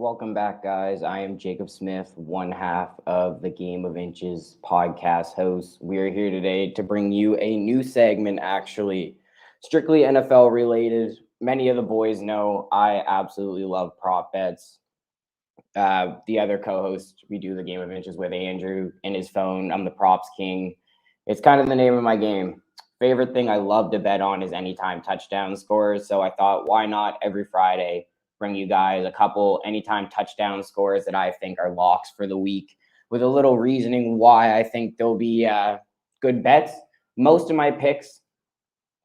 Welcome back, guys. I am Jacob Smith, one half of the Game of Inches podcast host. We are here today to bring you a new segment, actually, strictly NFL related. Many of the boys know I absolutely love prop bets. The other co-host we do the Game of Inches with, Andrew, and his phone. I'm the props king. It's kind of the name of my game. Favorite thing I love to bet on is anytime touchdown scores. So I thought, why not every Friday bring you guys a couple anytime touchdown scores that I think are locks for the week with a little reasoning why I think they'll be good bets. Most of my picks,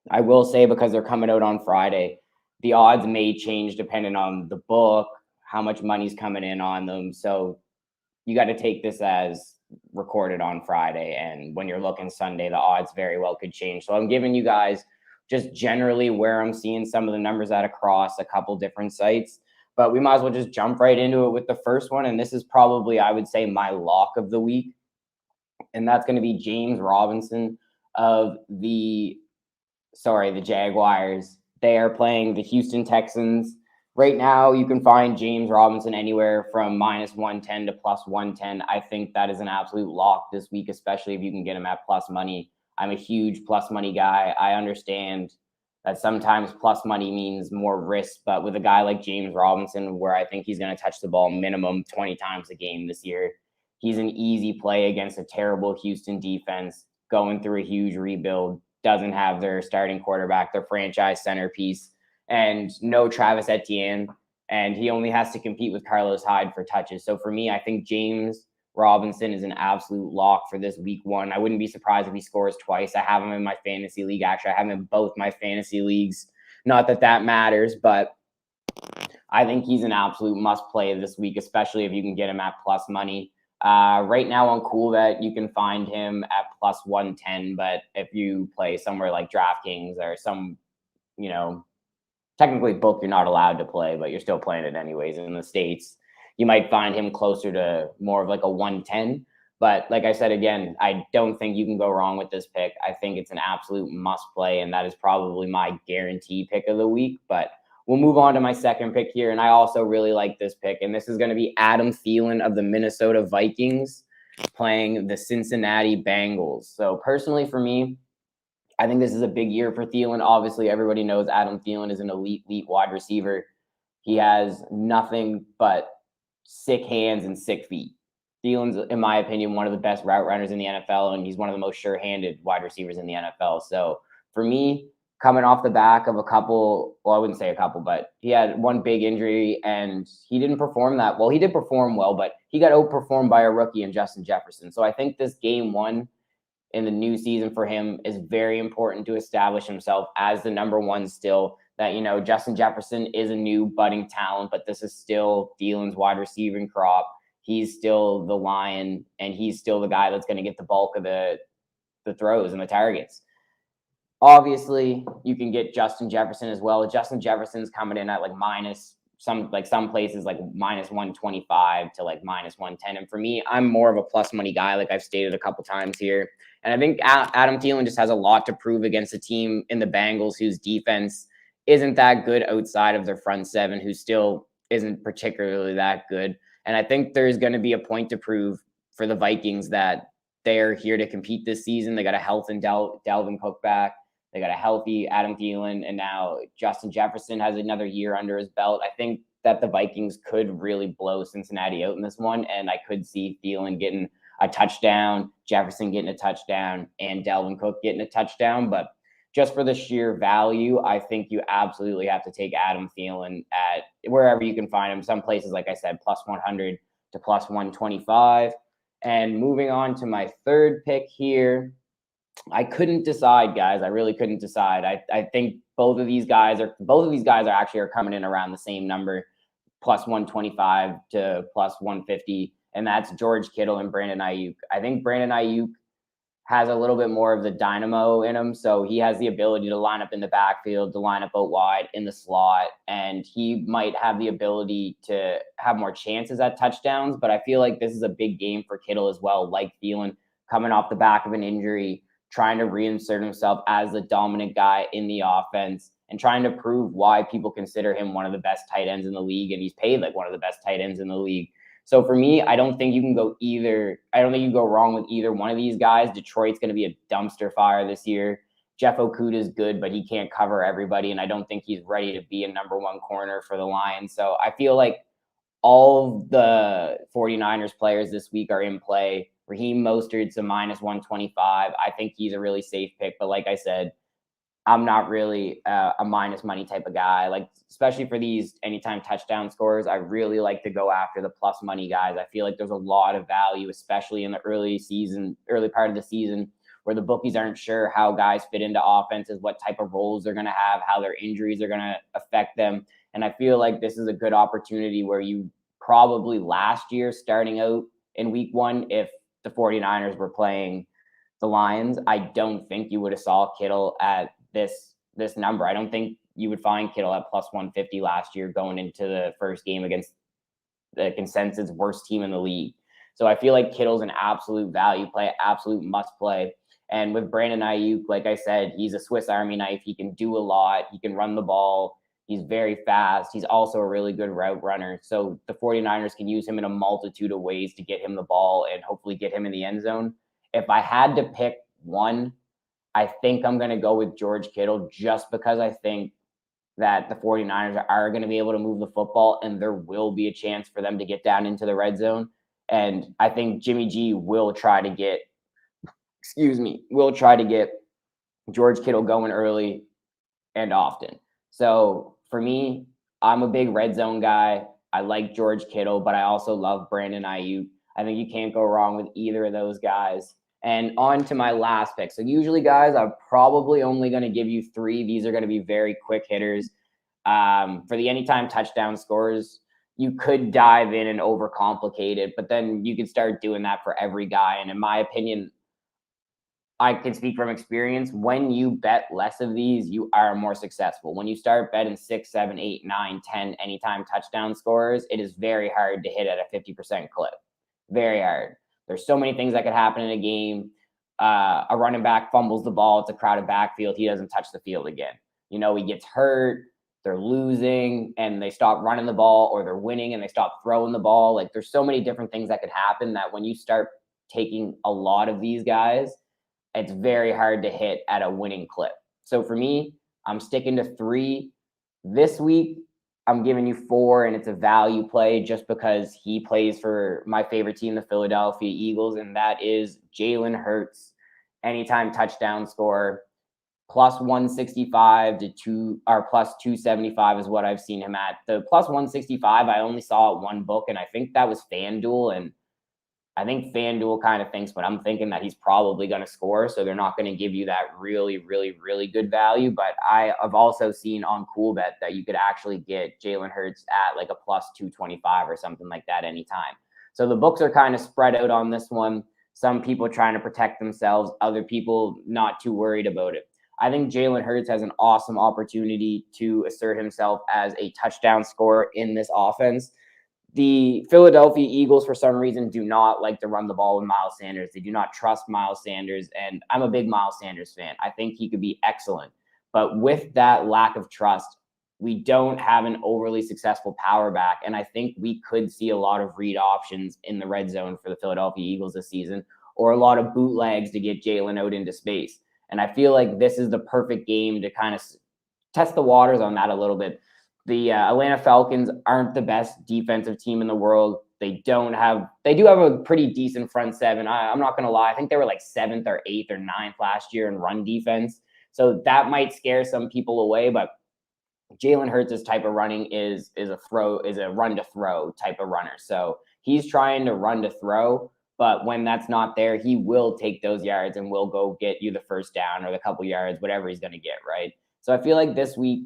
I will say, because they're coming out on Friday, the odds may change depending on the book, how much money's coming in on them. So you got to take this as recorded on Friday. And when you're looking Sunday, the odds very well could change. So I'm giving you guys just generally where I'm seeing some of the numbers at across a couple different sites. But we might as well just jump right into it with the first one. And this is probably, I would say, my lock of the week. And that's going to be James Robinson of the Jaguars. They are playing the Houston Texans. Right now, you can find James Robinson anywhere from minus 110 to plus 110. I think that is an absolute lock this week, especially if you can get him at plus money. I'm a huge plus money guy. I understand that sometimes plus money means more risk, but with a guy like James Robinson, where I think he's going to touch the ball minimum 20 times a game this year, he's an easy play against a terrible Houston defense going through a huge rebuild. Doesn't have their starting quarterback, their franchise centerpiece, and no Travis Etienne. And he only has to compete with Carlos Hyde for touches. So for me, I think James Robinson is an absolute lock for this week one. I wouldn't be surprised if he scores twice. I have him in my fantasy league. Actually, I have him in both my fantasy leagues. Not that that matters, but I think he's an absolute must play this week, especially if you can get him at plus money. Right now on CoolBet, you can find him at plus 110. But if you play somewhere like DraftKings or some, technically book you're not allowed to play, but you're still playing it anyways in the States, you might find him closer to more of like a 110. But like I said, again, I don't think you can go wrong with this pick. I think it's an absolute must play, and that is probably my guarantee pick of the week. But we'll move on to my second pick here, and I also really like this pick, and this is going to be Adam Thielen of the Minnesota Vikings playing the Cincinnati Bengals. So personally for me, I think this is a big year for Thielen. Obviously, everybody knows Adam Thielen is an elite wide receiver. He has nothing but sick hands and sick feet. Thielen's, in my opinion, one of the best route runners in the NFL, and he's one of the most sure-handed wide receivers in the NFL. So for me, coming off the back of a couple, well, I wouldn't say a couple, but he had one big injury and he didn't perform that well. He did perform well, but he got outperformed by a rookie in Justin Jefferson. So I think this game one in the new season for him is very important to establish himself as the number one still. That, Justin Jefferson is a new budding talent, but this is still Thielen's wide receiving crop. He's still the lion, and he's still the guy that's going to get the bulk of the throws and the targets. Obviously, you can get Justin Jefferson as well. Justin Jefferson's coming in at some places like minus 125 to like minus 110. And for me, I'm more of a plus money guy, like I've stated a couple times here. And I think Adam Thielen just has a lot to prove against a team in the Bengals whose defense isn't that good outside of their front seven, who still isn't particularly that good. And I think there's going to be a point to prove for the Vikings that they're here to compete this season. They got a healthy Dalvin Cook back. They got a healthy Adam Thielen, and now Justin Jefferson has another year under his belt. I think that the Vikings could really blow Cincinnati out in this one, and I could see Thielen getting a touchdown, Jefferson getting a touchdown, and Dalvin Cook getting a touchdown. But just for the sheer value, I think you absolutely have to take Adam Thielen at wherever you can find him. Some places, like I said, plus 100 to plus 125. And moving on to my third pick here, I couldn't decide, guys. I really couldn't decide. I think both of these guys are coming in around the same number, plus 125 to plus 150, and that's George Kittle and Brandon Aiyuk. I think Brandon Aiyuk has a little bit more of the dynamo in him, so he has the ability to line up in the backfield, to line up out wide in the slot, and he might have the ability to have more chances at touchdowns. But I feel like this is a big game for Kittle as well, like Thielen, coming off the back of an injury, trying to reinsert himself as the dominant guy in the offense. and trying to prove why people consider him one of the best tight ends in the league, and he's paid like one of the best tight ends in the league. So for me, I don't think you can go either. I don't think you go wrong with either one of these guys. Detroit's going to be a dumpster fire this year. Jeff Okudah is good, but he can't cover everybody, and I don't think he's ready to be a number one corner for the Lions. So I feel like all the 49ers players this week are in play. Raheem Mostert's a minus 125. I think he's a really safe pick, but like I said, I'm not really a minus money type of guy. Like, especially for these anytime touchdown scores, I really like to go after the plus money guys. I feel like there's a lot of value, especially in the early part of the season, where the bookies aren't sure how guys fit into offenses, what type of roles they're going to have, how their injuries are going to affect them. And I feel like this is a good opportunity where you probably last year starting out in week one, if the 49ers were playing the Lions, I don't think you would have saw Kittle at this number. I don't think you would find Kittle at plus 150 last year going into the first game against the consensus worst team in the league. So I feel like Kittle's an absolute value play, absolute must play. And with Brandon Aiyuk, like I said, he's a Swiss Army knife. He can do a lot. He can run the ball. He's very fast. He's also a really good route runner. So the 49ers can use him in a multitude of ways to get him the ball and hopefully get him in the end zone. If I had to pick one, I think I'm going to go with George Kittle just because I think that the 49ers are going to be able to move the football and there will be a chance for them to get down into the red zone. And I think Jimmy G will try to get George Kittle going early and often. So for me, I'm a big red zone guy. I like George Kittle, but I also love Brandon Aiyuk. I think you can't go wrong with either of those guys. And on to my last pick. So usually, guys, I'm probably only going to give you three. These are going to be very quick hitters. For the anytime touchdown scores, you could dive in and overcomplicate it, but then you could start doing that for every guy. And in my opinion, I can speak from experience. When you bet less of these, you are more successful. When you start betting 6, 7, 8, 9, 10 anytime touchdown scores, it is very hard to hit at a 50% clip. Very hard. There's so many things that could happen in a game. A running back fumbles the ball. It's a crowded backfield. He doesn't touch the field again. He gets hurt. They're losing and they stop running the ball, or they're winning and they stop throwing the ball. Like, there's so many different things that could happen that when you start taking a lot of these guys, it's very hard to hit at a winning clip. So for me, I'm sticking to 3 this week. I'm giving you 4, and it's a value play just because he plays for my favorite team, the Philadelphia Eagles, and that is Jalen Hurts. Anytime touchdown score, plus 165 or plus 275 is what I've seen him at. The plus 165, I only saw at one book, and I think that was FanDuel, and I think FanDuel kind of thinks what I'm thinking, that he's probably going to score. So they're not going to give you that really, really, really good value. But I have also seen on CoolBet that you could actually get Jalen Hurts at like a plus 225 or something like that anytime. So the books are kind of spread out on this one. Some people trying to protect themselves, other people not too worried about it. I think Jalen Hurts has an awesome opportunity to assert himself as a touchdown scorer in this offense. The Philadelphia Eagles, for some reason, do not like to run the ball with Miles Sanders. They do not trust Miles Sanders, and I'm a big Miles Sanders fan. I think he could be excellent. But with that lack of trust, we don't have an overly successful power back, and I think we could see a lot of read options in the red zone for the Philadelphia Eagles this season, or a lot of bootlegs to get Jalen out into space. And I feel like this is the perfect game to kind of test the waters on that a little bit. The Atlanta Falcons aren't the best defensive team in the world. They do have a pretty decent front seven. I'm not going to lie. I think they were like 7th or 8th or 9th last year in run defense. So that might scare some people away, but Jalen Hurts' type of running is a run to throw type of runner. So he's trying to run to throw, but when that's not there, he will take those yards and will go get you the first down or the couple yards, whatever he's going to get, right? So I feel like this week,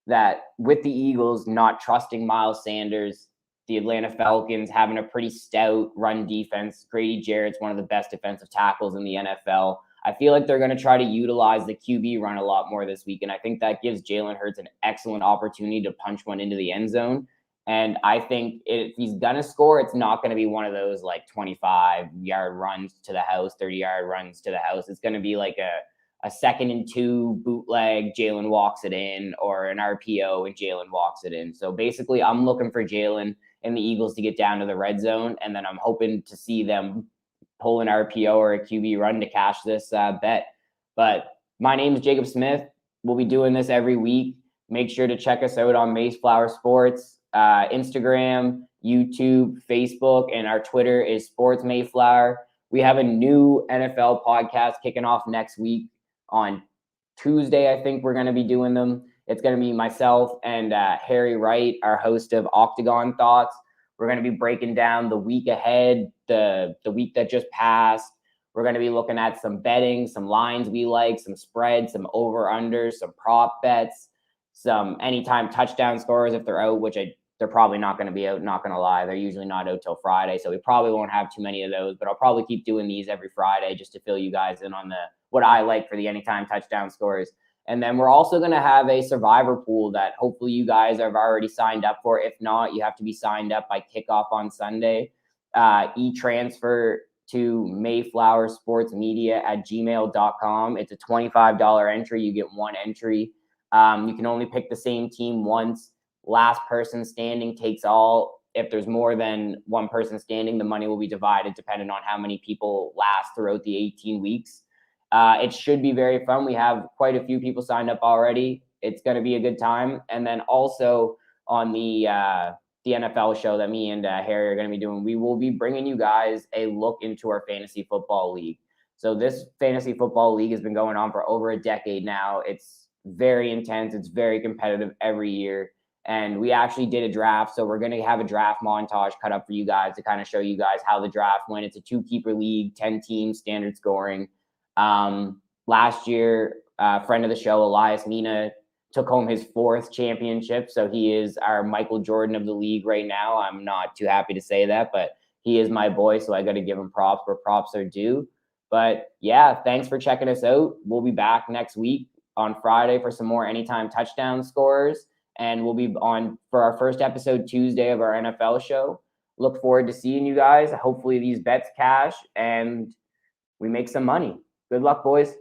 that with the Eagles not trusting Miles Sanders, the Atlanta Falcons having a pretty stout run defense, Grady Jarrett's one of the best defensive tackles in the NFL. I feel like they're going to try to utilize the QB run a lot more this week, and I think that gives Jalen Hurts an excellent opportunity to punch one into the end zone. And I think if he's going to score, it's not going to be one of those like 25-yard runs to the house, 30-yard runs to the house. It's going to be like a 2nd and 2 bootleg, Jalen walks it in, or an RPO and Jalen walks it in. So basically, I'm looking for Jalen and the Eagles to get down to the red zone, and then I'm hoping to see them pull an RPO or a QB run to cash this bet. But my name is Jacob Smith. We'll be doing this every week. Make sure to check us out on Mayflower Sports, Instagram, YouTube, Facebook, and our Twitter is Sports Mayflower. We have a new NFL podcast kicking off next week on Tuesday. I think we're going to be doing them. It's going to be myself and Harry Wright, our host of Octagon Thoughts. We're going to be breaking down the week ahead, the week that just passed. We're going to be looking at some betting, some lines we like, some spreads, some over-unders, some prop bets, some anytime touchdown scorers if they're out, which they're probably not going to be out, not going to lie. They're usually not out till Friday, so we probably won't have too many of those, but I'll probably keep doing these every Friday just to fill you guys in on what I like for the anytime touchdown scores. And then we're also going to have a survivor pool that hopefully you guys have already signed up for. If not, you have to be signed up by kickoff on Sunday. E-transfer to mayflowersportsmedia@gmail.com. It's a $25 entry. You get one entry. You can only pick the same team once. Last person standing takes all. If there's more than one person standing, the money will be divided depending on how many people last throughout the 18 weeks. It should be very fun. We have quite a few people signed up already. It's going to be a good time. And then also on the NFL show that me and Harry are going to be doing, we will be bringing you guys a look into our fantasy football league. So this fantasy football league has been going on for over a decade now. It's very intense. It's very competitive every year. And we actually did a draft. So we're going to have a draft montage cut up for you guys to kind of show you guys how the draft went. It's a 2-keeper league, 10 teams, standard scoring. Last year, friend of the show, Elias Mina, took home his 4th championship. So he is our Michael Jordan of the league right now. I'm not too happy to say that, but he is my boy. So I got to give him props where props are due. But yeah, thanks for checking us out. We'll be back next week on Friday for some more anytime touchdown scorers. And we'll be on for our first episode Tuesday of our NFL show. Look forward to seeing you guys. Hopefully these bets cash and we make some money. Good luck, boys.